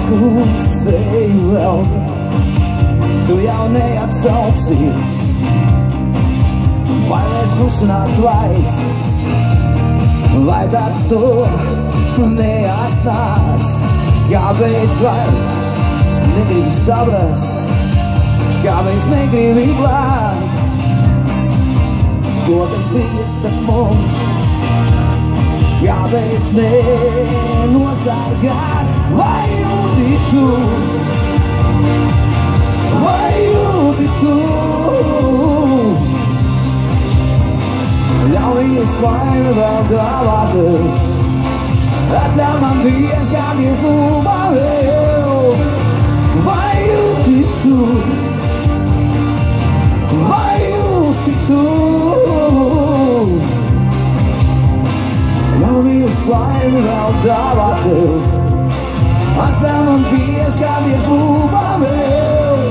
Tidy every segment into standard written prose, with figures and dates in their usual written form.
diskusiju vēl, tu jau neatsauksies. Bailēs klusināt vaids, vai tad tu neatnāc? Kāpēc vairs negribi saprast, kāpēc negribi glābt to, kas bija starp mums? Kāpēc nenosargāt? Vai jūti tu? Vai jūti tu? Ļaujies laimi vēl dāvāt, atļauj man pieskāpties lūpā vēl. Vai jūti tu? Vai jūti tu? Ļaujies laimi vēl dāvāt, atļauj man pieskāpties lūpā vēl.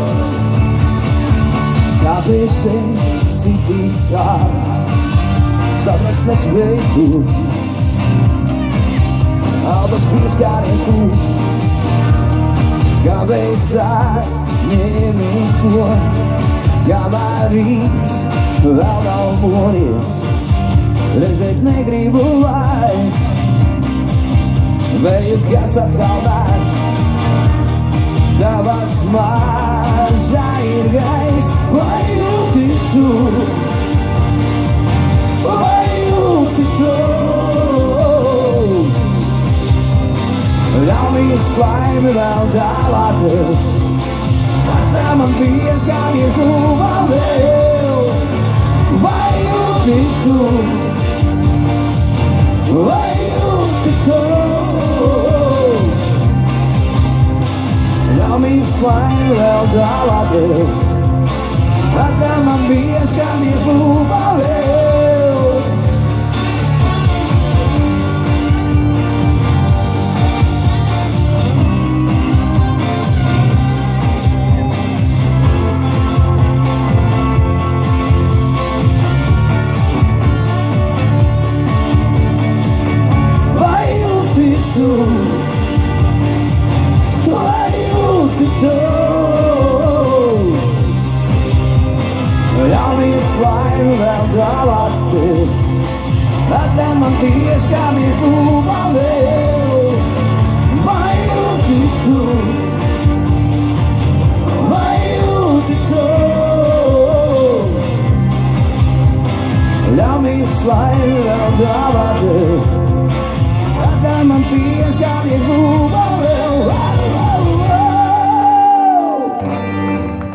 Kāpēc esi tik ārā? Saprast nespēju, abas pieskāries būs. Kāpēc atņēmi to, kamēr rīts vēl nav modies? Redzēt negribu vairs, vēju kas atkal nāc. Tavas mažā ir gais, vai jūti tu? Vai jūti tu? Ļaujies laimi vēl dāvāt, atļauj man pieskāpties lūpā vēl. Vai jūti tu? Vai jūti tu? Ļaujies laimi vēl dāvāt, atļauj man pieskāpties lūpā vēl. Ļaujies laimi vēl dāvāt, atļauj man pieskāpties lūpā vēl. Vai jūti tu? Vai jūti tu? Ļaujies laimi vēl dāvāt, atļauj man pieskāpties lūpā vēl.